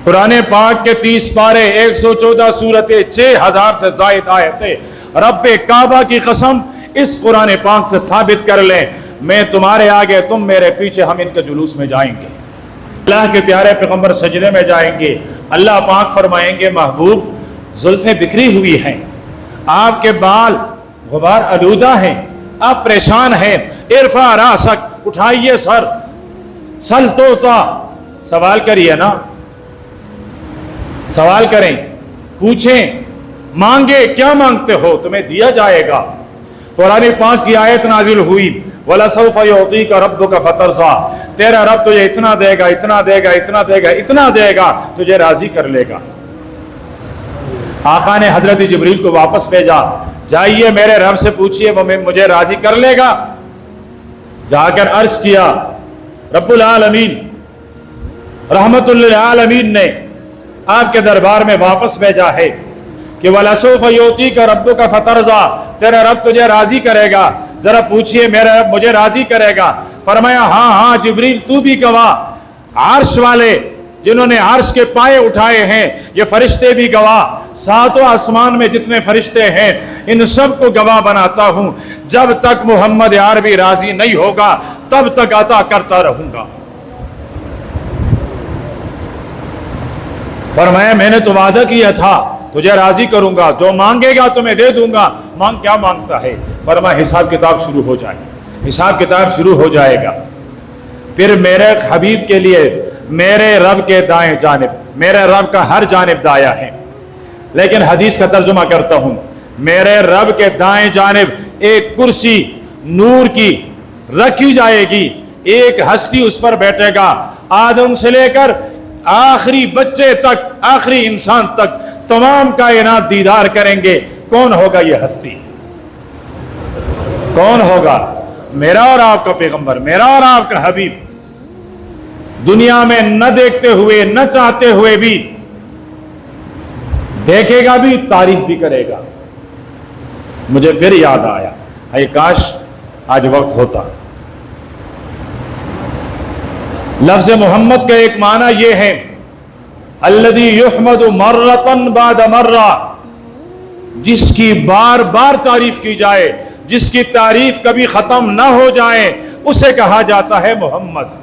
قرآن پاک کے 30 پارے 114 سورتیں 6000 سے زائد آیتیں، رب کعبہ کی قسم اس قرآن پاک سے ثابت کر لیں، میں تمہارے آگے تم میرے پیچھے، ہم ان کے جلوس میں جائیں گے۔ اللہ کے پیارے پیغمبر سجدے میں جائیں گے، اللہ پاک فرمائیں گے محبوب زلفیں بکھری ہوئی ہیں، آپ کے بال غبار آلودہ ہیں، آپ پریشان ہیں، ارفع راسک، اٹھائیے سر، سل توتا، سوال کریے نا، سوال کریں، پوچھیں، مانگے، کیا مانگتے ہو تمہیں دیا جائے گا۔ قرآن پاک کی آیت نازل ہوئی، وَلَسَوْفَ يُعْطِيكَ رَبُّكَ فَتَرْضَىٰ، تیرا رب تجھے اتنا دے گا، اتنا دے گا، اتنا دے گا، اتنا دے گا، تجھے راضی کر لے گا۔ آقا نے حضرت جبریل کو واپس بھیجا، جائیے میرے رب سے پوچھئے وہ مجھے راضی کر لے گا۔ جا کر عرض کیا، رب العالمین رحمت للعالمین نے آپ کے دربار میں واپس بھیجا ہے کہ وَلَسَوْفَ يُعْطِيكَ رَبُّكَ فَتَرْضَىٰ، تیرا رب تجھے راضی کرے گا، ذرا پوچھئے میرا رب مجھے راضی کرے گا۔ فرمایا ہاں ہاں جبریل تو بھی گواہ، عرش والے جنہوں نے عرش کے پائے اٹھائے ہیں یہ فرشتے بھی گواہ، ساتوں آسمان میں جتنے فرشتے ہیں ان سب کو گواہ بناتا ہوں، جب تک محمد عربی راضی نہیں ہوگا تب تک عطا کرتا رہوں گا۔ فرمایا میں نے تو وعدہ کیا تھا تجھے راضی کروں گا، جو مانگے گا تمہیں دے دوں گا، مانگ کیا مانگتا ہے؟ فرمایا حساب کتاب شروع ہو جائے، حساب کتاب شروع ہو جائے گا۔ پھر میرے حبیب کے لیے میرے رب کے دائیں جانب، میرے رب کا ہر جانب دایا ہے، لیکن حدیث کا ترجمہ کرتا ہوں، میرے رب کے دائیں جانب ایک کرسی نور کی رکھی جائے گی، ایک ہستی اس پر بیٹھے گا، آدم سے لے کر آخری بچے تک، آخری انسان تک تمام کائنات دیدار کریں گے۔ کون ہوگا یہ ہستی؟ کون ہوگا؟ میرا اور آپ کا پیغمبر، میرا اور آپ کا حبیب، دنیا میں نہ دیکھتے ہوئے نہ چاہتے ہوئے بھی دیکھے گا بھی، تعریف بھی کرے گا۔ مجھے پھر یاد آیا، اے کاش آج وقت ہوتا۔ لفظ محمد کا ایک معنی یہ ہے الذی یحمد مرۃ بعد مرہ، جس کی بار بار تعریف کی جائے، جس کی تعریف کبھی ختم نہ ہو جائے، اسے کہا جاتا ہے محمد۔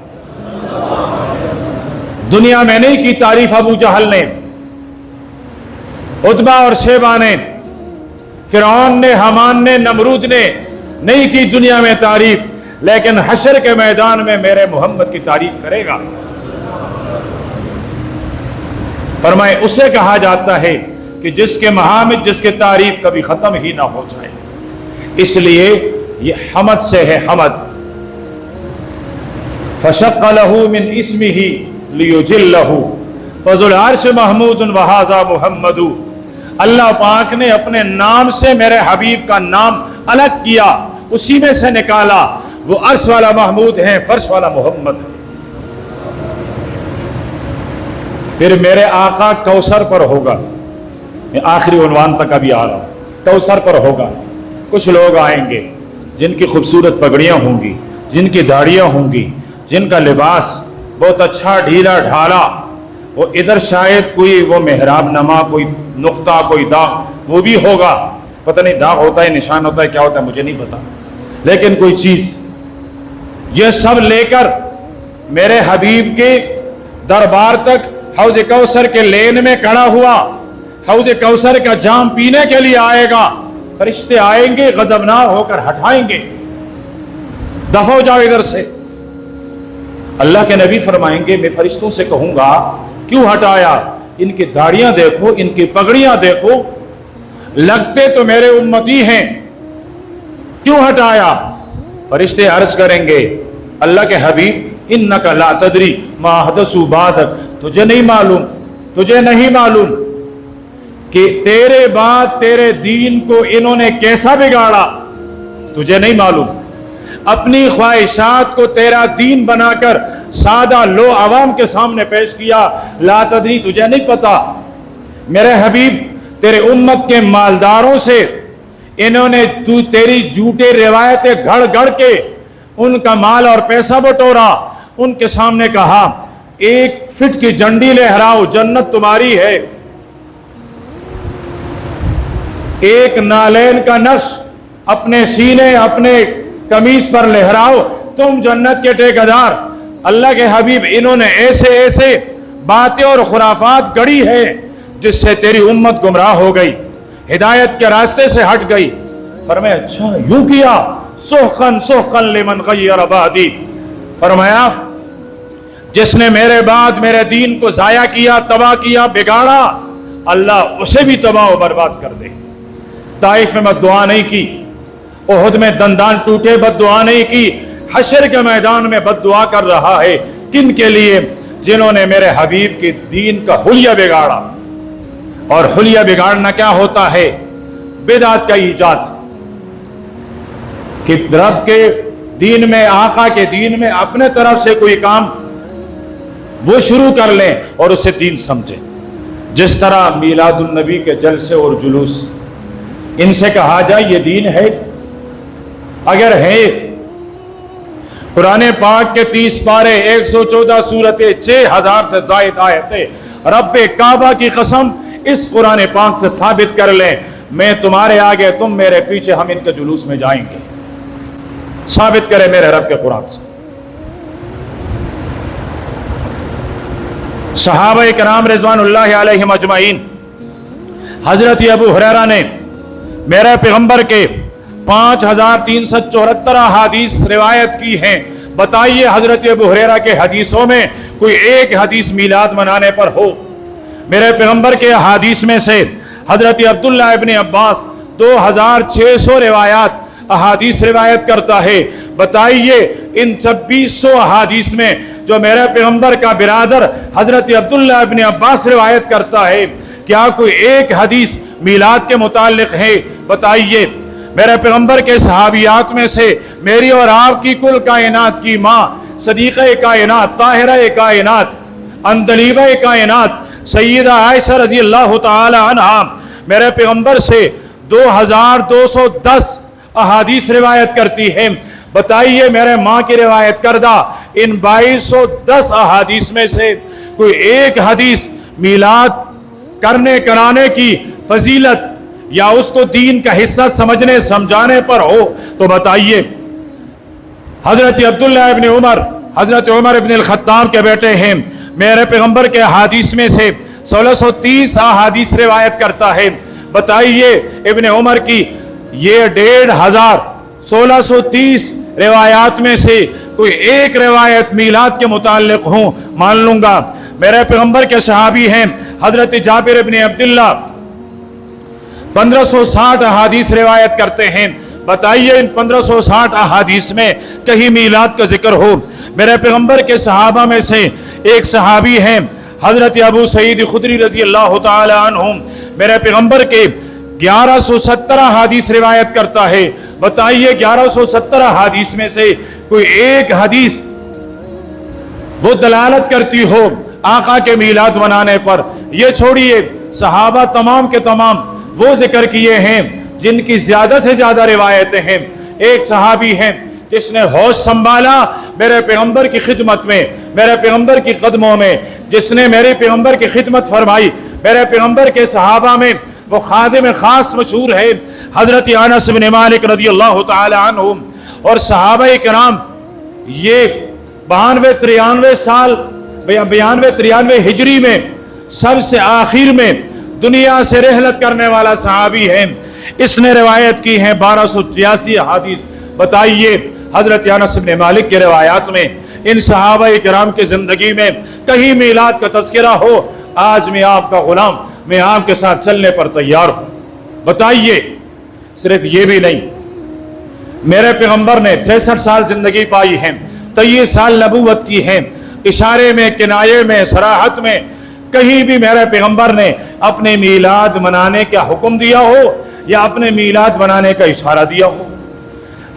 دنیا میں نہیں کی تعریف ابو جہل نے، عتبہ اور شیبہ نے، فرعون نے، حامان نے، نمرود نے نہیں کی دنیا میں تعریف، لیکن حشر کے میدان میں میرے محمد کی تعریف کرے گا۔ فرمائے اسے کہا جاتا ہے کہ جس کے محامد، جس کے تعریف کبھی ختم ہی نہ ہو جائے، اس لیے یہ حمد سے ہے، حمد۔ فشق له من اسمه لیجلہ فذو العرش محمود وہذا محمد، اللہ پاک نے اپنے نام سے میرے حبیب کا نام الگ کیا، اسی میں سے نکالا، وہ عرش والا محمود ہے، فرش والا محمد ہے۔ پھر میرے آقا کوثر پر ہوگا، میں آخری عنوان تک ابھی آ رہا ہوں، کوثر پر ہوگا۔ کچھ لوگ آئیں گے جن کی خوبصورت پگڑیاں ہوں گی، جن کی داڑیاں ہوں گی، جن کا لباس بہت اچھا ڈھیلا ڈھالا، وہ ادھر شاید کوئی وہ محراب نما، کوئی نقطہ، کوئی داغ وہ بھی ہوگا، پتہ نہیں داغ ہوتا ہے، نشان ہوتا ہے، کیا ہوتا ہے مجھے نہیں پتا، لیکن کوئی چیز، یہ سب لے کر میرے حبیب کے دربار تک حوض کوثر کے لین میں کھڑا ہوا، حوض کوثر کا جام پینے کے لیے آئے گا، فرشتے آئیں گے، غضبناک ہو کر ہٹائیں گے، دفع ہو جاؤ ادھر سے۔ اللہ کے نبی فرمائیں گے میں فرشتوں سے کہوں گا کیوں ہٹایا؟ ان کی داڑیاں دیکھو، ان کی پگڑیاں دیکھو، لگتے تو میرے امتی ہیں، کیوں ہٹایا؟ فرشتے عرض کریں گے اللہ کے حبیب انک لا تدری ما احدثوا بعدک، تجھے نہیں معلوم، تجھے نہیں معلوم کہ تیرے بعد تیرے دین کو انہوں نے کیسا بگاڑا، تجھے نہیں معلوم، اپنی خواہشات کو تیرا دین بنا کر سادہ لو عوام کے سامنے پیش کیا، لا تدری تجھے نہیں پتا۔ میرے حبیب تیرے امت کے مالداروں سے انہوں نے تیری جھوٹے روایتیں گھڑ گھڑ کے ان کا مال اور پیسہ بٹورا، ان کے سامنے کہا एक फिट की झंडी लहराओ, जन्नत तुम्हारी है। एक नालैन का नक्श अपने सीने, अपने कमीज पर लहराओ, तुम जन्नत के ठेकेदार। अल्लाह के हबीब, इन्होंने ऐसे ऐसे बातें और खुराफात गढ़ी है जिससे तेरी उम्मत गुमराह हो गई, हिदायत के रास्ते से हट गई। फरमाया अच्छा यूं किया, सुहकन सुहकन लिमन गय्यर बादी। फरमाया जिसने मेरे बाद मेरे दीन को जाया किया, तबाह किया, बिगाड़ा, अल्लाह उसे भी तबाह और बर्बाद कर दे। ताइफ में बद्दुआ नहीं की, उहुद में दंदान टूटे बद्दुआ नहीं की, हशर के मैदान में बद्दुआ कर रहा है। किन के लिए? जिन्होंने मेरे हबीब के दीन का हुलिया बिगाड़ा। और हुलिया बिगाड़ना क्या होता है? बिदअत का ईजाद, कि रब के दीन में, आका के दीन में अपने तरफ से कोई काम वो शुरू कर लें और उसे दीन समझें। जिस तरह मीलादुन नबी के जलसे और जुलूस, इनसे कहा जाए ये दीन है? अगर है, कुरान पाक के 30 पारे, 114 सूरतें, 6000 से जायद आयतें, रब्बे काबा की कसम, इस कुरान पाक से साबित कर लें, मैं तुम्हारे आगे, तुम मेरे पीछे, हम इनके जुलूस में जाएंगे। साबित करें मेरे रब के कुरान से। सहाबा किराम रिज़वानुल्लाहि अलैहिम अजमईन, हजरत अबू हुरैरा ने मेरे पैगंबर के 5374 अहादीस रिवायत की हैं। बताइए हजरत अबू हुरैरा के हदीसों में कोई एक हदीस मीलाद मनाने पर हो? मेरे पैगंबर के अहादीस में से हजरत अब्दुल्लाह इब्न अब्बास 2600 रिवायात अहादीस रिवायत करता है। बताइए इन 2600 अहादीस में जो मेरे पैगंबर का बिरादर हजरत अब्दुल्लाह इब्न अब्बास रिवायत करता है, क्या कोई एक हदीस मीलाद के मुताल्लिक है? बताइए। मेरे पैगंबर के सहाबियात में से मेरी और आपकी कुल कायनात की माँ, सदीक़ा कायनात, ताहिरा कायनात, अंदलीबा कायनात, सय्यदा आयशा रज़ी अल्लाह ताला अन्हा मेरे पैगंबर से 2210 अहादीस रिवायत करती है। बताइए मेरे माँ की रिवायत करदा इन 2210 अहादीस में से कोई एक हदीस मीलाद करने कराने की फजीलत या उसको दीन का हिस्सा समझने समझाने पर हो तो बताइए। हजरत अब्दुल्लाह इब्न उमर, हजरत उमर इब्न अल-खत्ताब के बेटे हैं। मेरे पैगंबर के अहादीस में से 1630 अहादीस रिवायत करता है। बताइए इब्न उमर की ये 1500 1630 रिवायात में से कोई एक रिवायत मीलाद के मुताल्लिक हूँ, मान लूंगा। मेरे पैगंबर के सहाबी हैं हजरत जाबिर इब्न अब्दुल्लाह, 1560 अहादीस रिवायत करते हैं। बताइए इन 1560 अहादीस में कहीं मीलाद का जिक्र हो? मेरे पैगंबर के सहाबा में से एक सहाबी हैं हजरत अबू सईद खुदरी रजी अल्लाह ताला अन्हु, मेरे पैगंबर के 1170 अहादीस रिवायत करता है। बताइए 1170 अहादीस में से कोई एक हदीस वो दलालत करती हो आका के मीलाद मनाने पर? ये छोड़िए, सहाबा तमाम के तमाम वो जिक्र किए हैं जिनकी ज्यादा से ज्यादा रिवायतें हैं। एक सहाबी हैं जिसने होश संभाला मेरे पैगंबर की खिदमत में, मेरे पैगंबर की कदमों में, जिसने मेरे पैगंबर की खिदमत फरमाई। मेरे पैगंबर के सहाबा में वो खादिम खास मशहूर है हजरत अनस बिन मालिक रज़ी अल्लाह ताला अन्हु। और सहाबा किराम ये 92-93 साल, 92-93 हिजरी में सबसे आखिर में दुनिया से रहलत करने वाला सहाबी है। इसने रिवायत की है 1286 अहादीस। बताइए हजरत अनस बिन मालिक के रिवायात में इन सहाबा किराम की जिंदगी में कहीं मीलाद का तज़किरा हो? आज मैं आपका गुलाम, मैं आपके साथ चलने पर तैयार हूं। बताइए। सिर्फ ये भी नहीं, मेरे पैगंबर ने 63 साल जिंदगी पाई है, 23 साल नबूवत की है। इशारे में, किनाये में, सराहत में कहीं भी मेरे पैगंबर ने अपने मीलाद मनाने का हुक्म दिया हो या अपने मीलाद मनाने का इशारा दिया हो?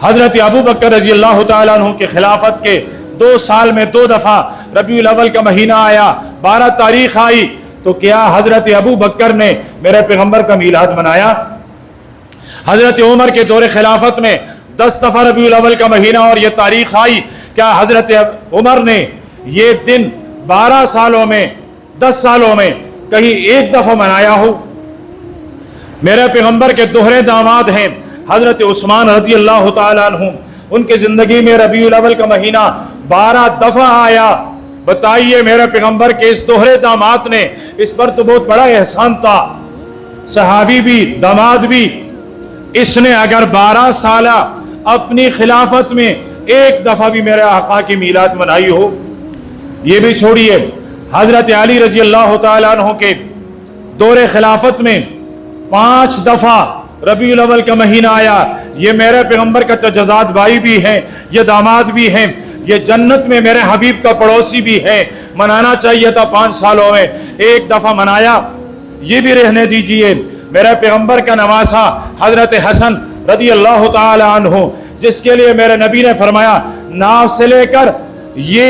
हजरत अबू बकर रजी अल्लाह ताला अन्हु के खिलाफत के 2 साल में 2 दफा रबीउल अव्वल का महीना आया, 12 तारीख आई, तो क्या हजरत अबू बकर ने मेरे पैगंबर का मीलाद मनाया? हजरत उमर के दौरे खिलाफत में 10 दफा रबीउल अव्वल का महीना और ये तारीख आई, क्या हजरत उमर ने ये दिन 12 सालों में 10 सालों में कहीं एक दफा मनाया हो। मेरे पैगंबर के दोहरे दामाद हैं हजरत उस्मान रजी अल्लाह ताला अन्हु, उनकी जिंदगी में रबीउल अव्वल का महीना 12 दफा आया। बताइए मेरे पैगंबर के इस दोहरे दामाद ने, इस पर तो बहुत बड़ा एहसान था, सहाबी भी दामाद भी। इसने अगर 12 साल अपनी खिलाफत में एक दफा भी मेरे आका की मीलाद मनाई हो, ये भी छोड़िए हजरत अली रजी अल्लाह ताला अन्हु के दौरे खिलाफत में 5 दफा रबीउल अव्वल का महीना आया। ये मेरे पैगंबर का चचाजाद भाई भी हैं, ये दामाद भी हैं, ये जन्नत में मेरे हबीब का पड़ोसी भी है। मनाना चाहिए था 5 सालों में एक दफा मनाया। ये भी रहने दीजिए मेरे पैगंबर का नवासा हजरत हसन रजी अल्लाह ताला अन्हु, जिसके लिए मेरे नबी ने फरमाया नाव से लेकर ये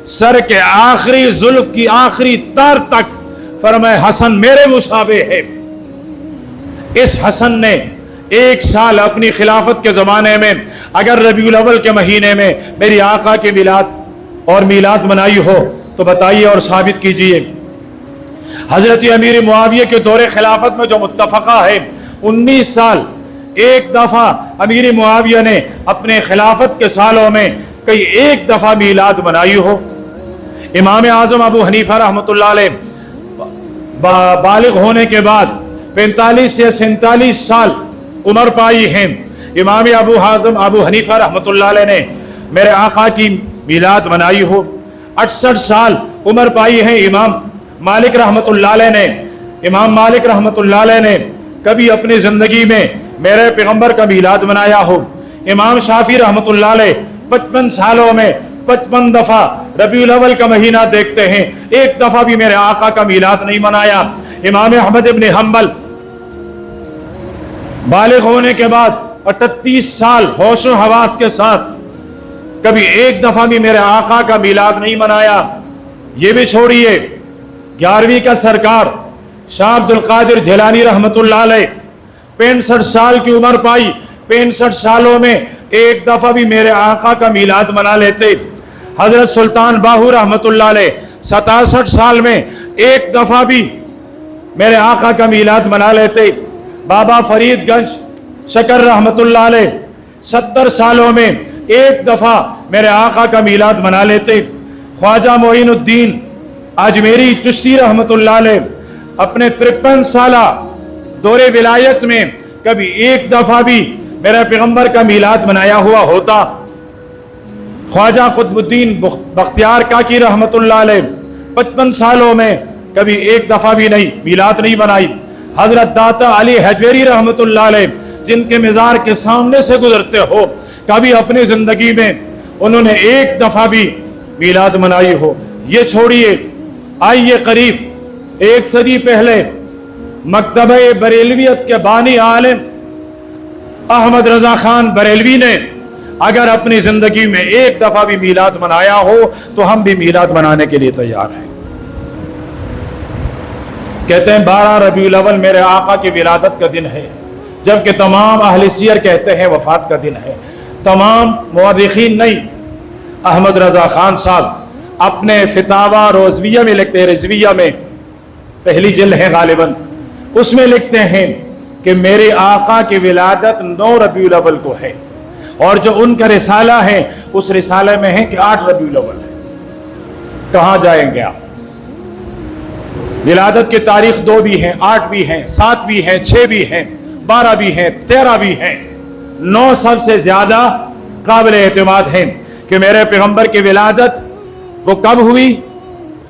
सर के आखिरी जुल्फ की आखिरी तार तक फरमाया हसन मेरे मुशाबे है। इस हसन ने 1 साल अपनी खिलाफत के ज़माने में अगर रबीउल अव्वल के महीने में मेरी आका की मिलाद और मीलाद मनाई हो तो बताइए और साबित कीजिए। हजरत अमीर मुआविया के दौरे खिलाफत में जो मुत्तफ़क़ा है 19 साल, एक दफ़ा अमीर मुआविया ने अपने खिलाफत के सालों में कई एक दफ़ा मीलाद मनाई हो। इमाम आज़म अबू हनीफा रहमतुल्लाह अलैह बालिग होने के बाद 45 से 47 साल उम्र पाई हैं। इमाम अबू हनीफा रहमतुल्लाह अलैह ने मेरे आका की मिलाद मनाई हो। 68 साल उम्र पाई है इमाम मालिक रहमतुल्लाह अलैह ने। इमाम मालिक रहमतुल्लाह अलैह ने कभी अपनी जिंदगी में मेरे पैगंबर का मिलाद मनाया हो। इमाम शाफी रहमतुल्लाह अलैह 55 सालों में 55 दफा रबीउल अव्वल का महीना देखते हैं, एक दफा भी मेरे आका का मिलाद नहीं मनाया। इमाम अहमद इब्न हंबल बालिग होने के बाद 38 साल होशो हवास के साथ कभी एक दफा भी मेरे आका का मिलाद नहीं मनाया। ये भी छोड़िए 11वीं का सरकार शाह अब्दुल कादिर जिलानी रहमतुल्लाह अलैह 65 साल की उम्र पाई, 65 सालों में एक दफा भी मेरे आका का मिलाद मना लेते। हजरत सुल्तान बाहू रहमतुल्लाह अलैह 67 साल में एक दफा भी मेरे आका का मिलाद मना लेते। बाबा फरीदगंज शकर रहमतुल्लाह अलैह 70 सालों में एक दफा मेरे आका का मिलाद मना लेते। ख्वाजा मोइनुद्दीन अजमेरी चिश्ती रहमतुल्लाह अलैह अपने 53 साला दौरे विलायत में कभी एक दफा भी मेरे पैगंबर का मिलाद मनाया हुआ होता। ख्वाजा कुतुबुद्दीन बख्तियार काकी रहमतुल्लाह अलैह 55 सालों में कभी एक दफा भी नहीं मिलाद नहीं बनाई। हजरत दाता अली हजवेरी रहमतुल्लाह अलैह जिनके मिज़ार के सामने से गुजरते हो, कभी अपनी जिंदगी में उन्होंने एक दफा भी मिलाद मनाई हो। ये छोड़िए, आइए करीब 1 सदी पहले मकतबे बरेलवियत के बानी आलिम अहमद रजा खान बरेलवी ने अगर अपनी जिंदगी में एक दफा भी मिलाद मनाया हो तो हम भी मिलाद मनाने के लिए तैयार हैं। कहते हैं 12 रबीउल अव्वल मेरे आका की विलादत का दिन है, जबकि तमाम अहले सियर कहते हैं वफात का दिन है। तमाम मुअर्रिखीन नहीं, अहमद रजा खान साहब अपने फितावा रोज़विया में लिखते हैं, रिज़विया में पहली जिल्द है गालिबन, उसमें लिखते हैं कि मेरे आका की विलादत 9 रबीउल अव्वल को है, और जो उनका रिसाला है उस रिसाले में है कि 8 रबीउल अव्वल है। कहाँ जाएंगे आप? विलादत की तारीख 2 भी हैं, 8 भी हैं, 7 भी हैं, 6 भी हैं, 12 भी हैं, 13 भी हैं। 9 सबसे ज्यादा काबिल एतमाद है कि मेरे पैगंबर की विलादत वो कब हुई?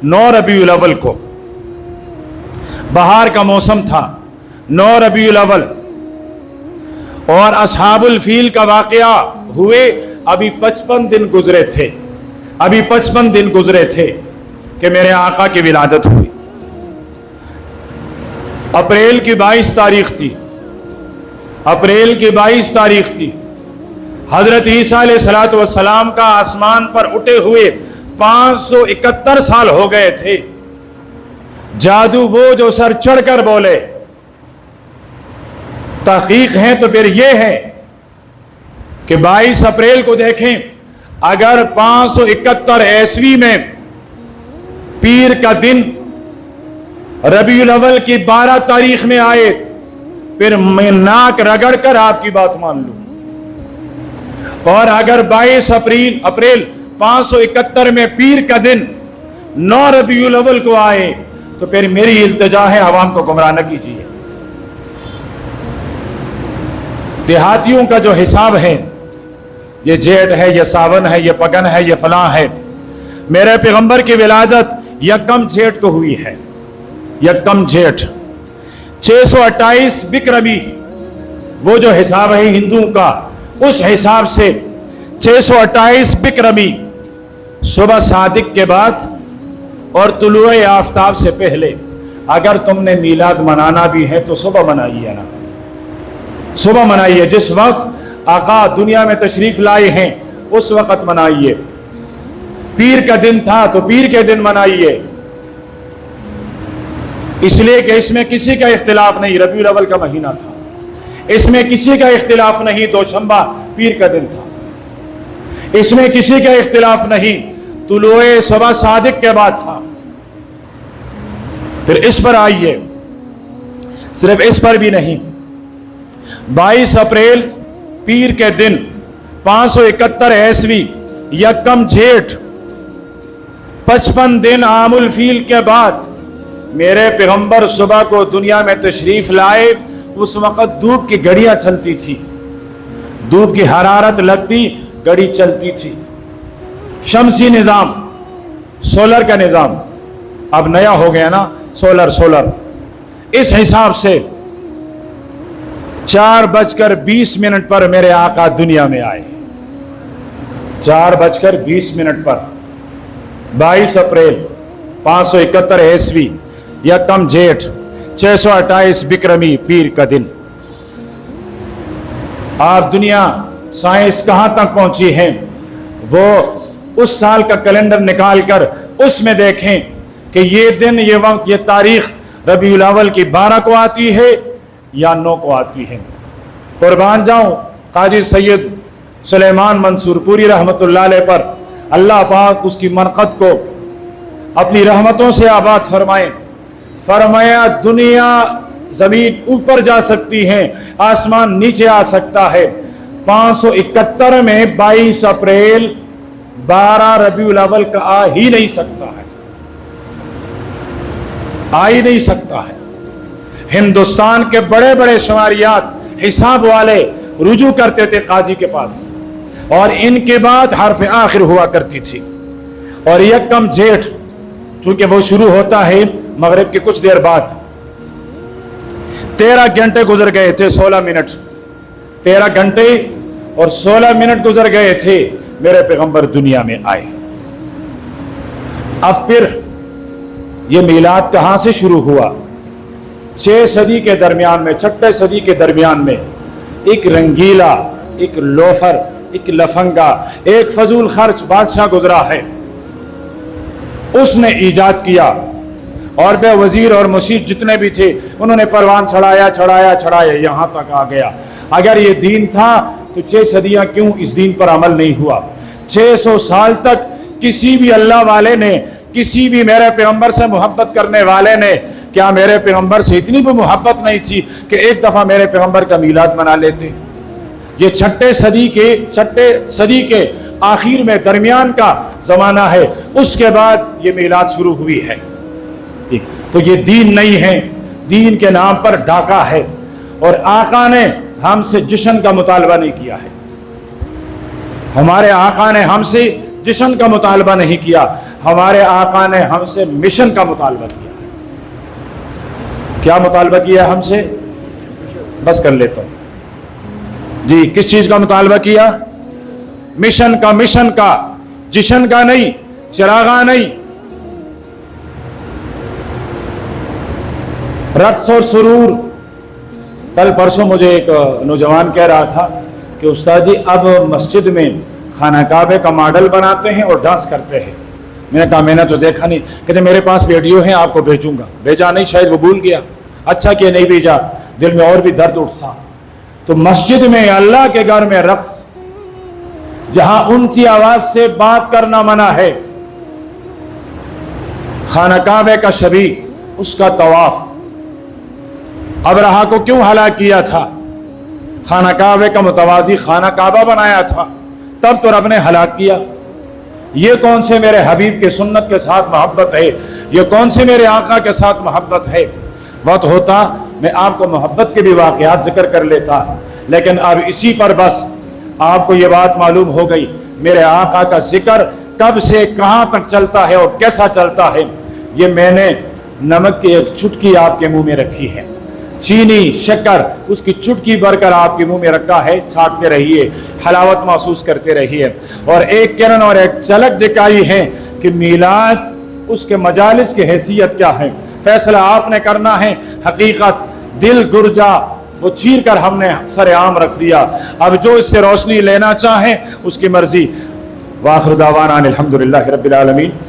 9 रबीउल अव्वल को। बहार का मौसम था, 9 रबीउल अव्वल, और असहाबुल फील का वाकया हुए अभी 55 दिन गुजरे थे, अभी 55 दिन गुजरे थे कि मेरे आका की विलादत हुई। अप्रैल की 22 तारीख थी, अप्रैल की 22 तारीख थी। हजरत ईसा अलैहिस्सलातु वस्सलाम का आसमान पर उठे हुए 571 साल हो गए थे। जादू वो जो सर चढ़कर बोले। तहकीक है तो फिर ये है कि 22 अप्रैल को देखें, अगर 571 ईस्वी में पीर का दिन रबीउल अव्वल की 12 तारीख में आए, फिर मैं नाक रगड़ कर आपकी बात मान लूं। और अगर 22 अप्रैल 571 में पीर का दिन 9 रबीउल अव्वल को आए तो फिर मेरी इल्तिजा है आवाम को गुमराह न कीजिए। देहातियों का जो हिसाब है, ये जेठ है, ये सावन है, ये पगन है, ये फलां है। मेरे पैगंबर की विलादत यकम जेठ को हुई है, यकम जेठ 628 बिक्रमी, वो जो हिसाब है हिंदुओं का, उस हिसाब से 628 बिक्रमी सुबह सादिक के बाद और तुलुए आफताब से पहले। अगर तुमने मीलाद मनाना भी है तो सुबह मनाइए ना, सुबह मनाइए। जिस वक्त आका दुनिया में तशरीफ लाए हैं उस वक्त मनाइए। पीर का दिन था तो पीर के दिन मनाइए, इसलिए कि इसमें किसी का इख्तिलाफ नहीं, रबीउल अव्वल का महीना था, इसमें किसी का इख्तिलाफ नहीं, दोशंबा पीर का दिन था, इसमें किसी का इख्तिलाफ नहीं, तुलुए सुबह सादिक के बाद था। फिर इस पर आइए, सिर्फ इस पर भी नहीं, 22 अप्रैल पीर के दिन 571 ईस्वी यकम जेठ 55 दिन आमुल फील के बाद मेरे पैगंबर सुबह को दुनिया में तशरीफ लाए। उस वक्त धूप की घड़ियां चलती थी, धूप की हरारत लगती, घड़ी चलती थी। शमसी निज़ाम, सोलर का निज़ाम अब नया हो गया ना, सोलर। इस हिसाब से 4:20 पर मेरे आका दुनिया में आए। 4:20 पर 22 अप्रैल 571 ईस्वी यकम जेठ 628 बिक्रमी पीर का दिन। आप दुनिया साइंस कहां तक पहुंची है, वो उस साल का कैलेंडर निकाल कर उसमें देखें कि ये दिन, ये वक्त, ये तारीख रबीउल अव्वल की 12 को आती है या 9 को आती है। कुर्बान जाऊं काजी सैयद सुलेमान मंसूरपुरी रहमतुल्लाह अलैह पर, अल्लाह पाक उसकी मरकत को अपनी रहमतों से आबाद फरमाए। फरमाया दुनिया जमीन ऊपर जा सकती है, आसमान नीचे आ सकता है। 571 में 22 अप्रैल 12 रबीउल अव्वल का आ ही नहीं सकता है, आ ही नहीं सकता है। हिंदुस्तान के बड़े बड़े शुमारियात हिसाब वाले रुजू करते थे काजी के पास, और इनके बाद हर्फ आखिर हुआ करती थी। और यकम जेठ चूंकि वो शुरू होता है मगरिब के कुछ देर बाद, 13 घंटे गुजर गए थे, 16 मिनट, 13 घंटे और 16 मिनट गुजर गए थे, मेरे पैगंबर दुनिया में आए। अब फिर ये मीलाद कहां से शुरू हुआ? 6 सदी के दरमियान में, 6 सदी के दरमियान में एक रंगीला, एक लोफर, एक लफंगा, एक फजूल खर्च बादशाह गुजरा है। उसने ईजाद किया और बे वजीर और मुशीर जितने भी थे उन्होंने परवान चढ़ाया, यहां तक आ गया। अगर ये दीन था तो 6 सदियां क्यों इस दीन पर अमल नहीं हुआ? 600 साल तक किसी भी अल्लाह वाले ने, किसी भी मेरे पैगंबर से मोहब्बत करने वाले ने, क्या मेरे पैगंबर से इतनी भी मोहब्बत नहीं थी कि एक दफा मेरे पैगंबर का मीलाद मना लेते? ये 6 सदी के आखिर में दरमियान का जमाना है, उसके बाद ये मीलाद शुरू हुई है। ठीक, तो ये दीन नहीं है, दीन के नाम पर डाका है। और आका ने हमसे जश्न का मुतालबा नहीं किया है, हमारे आका ने हमसे जश्न का मुतालबा नहीं किया, हमारे आका ने हमसे मिशन का मुतालबा किया है। क्या मुतालबा किया हमसे? बस कर लेता हूं जी। किस चीज का मुतालबा किया? मिशन का, जश्न का नहीं, चिरागा नहीं। रक्स और सुरूर। कल परसों मुझे एक नौजवान कह रहा था कि उस्ताद जी अब मस्जिद में खाना काबे का मॉडल बनाते हैं और डांस करते हैं। मैंने कहा मैंने तो देखा नहीं। कहते मेरे पास वीडियो है, आपको भेजूंगा। भेजा नहीं, शायद वो भूल गया। अच्छा कि नहीं भेजा, दिल में और भी दर्द उठता। तो मस्जिद में, अल्लाह के घर में रक्स, जहां ऊंची आवाज से बात करना मना है, खाना काबे का शबी, उसका तवाफ। अबरहा को क्यों हलाक किया था? खाना काबे का मुतवाजी खाना काबा बनाया था, तब तो रब ने हलाक किया। ये कौन से मेरे हबीब के सुन्नत के साथ मोहब्बत है? ये कौन से मेरे आका के साथ मोहब्बत है? वक्त होता मैं आपको मोहब्बत के भी वाक़यात जिक्र कर लेता, लेकिन अब इसी पर बस आपको ये बात मालूम हो गई मेरे आका का जिक्र कब से कहाँ तक चलता है और कैसा चलता है। ये मैंने नमक की एक चुटकी आपके मुंह में रखी है, चीनी शक्कर उसकी चुटकी भरकर आपके मुंह में रखा है, छाटते रहिए, हलावत महसूस करते रहिए। और एक किरण और एक झलक दिखाई है कि मीलाद उसके मजालिस की हैसियत क्या है। फैसला आपने करना है। हकीकत दिल गुर्जा वो चीर कर हमने सरेआम रख दिया। अब जो इससे रोशनी लेना चाहे उसकी मर्जी। वाखिर दावाना अनिल हम्दुलिल्लाहि रब्बिल आलमीन।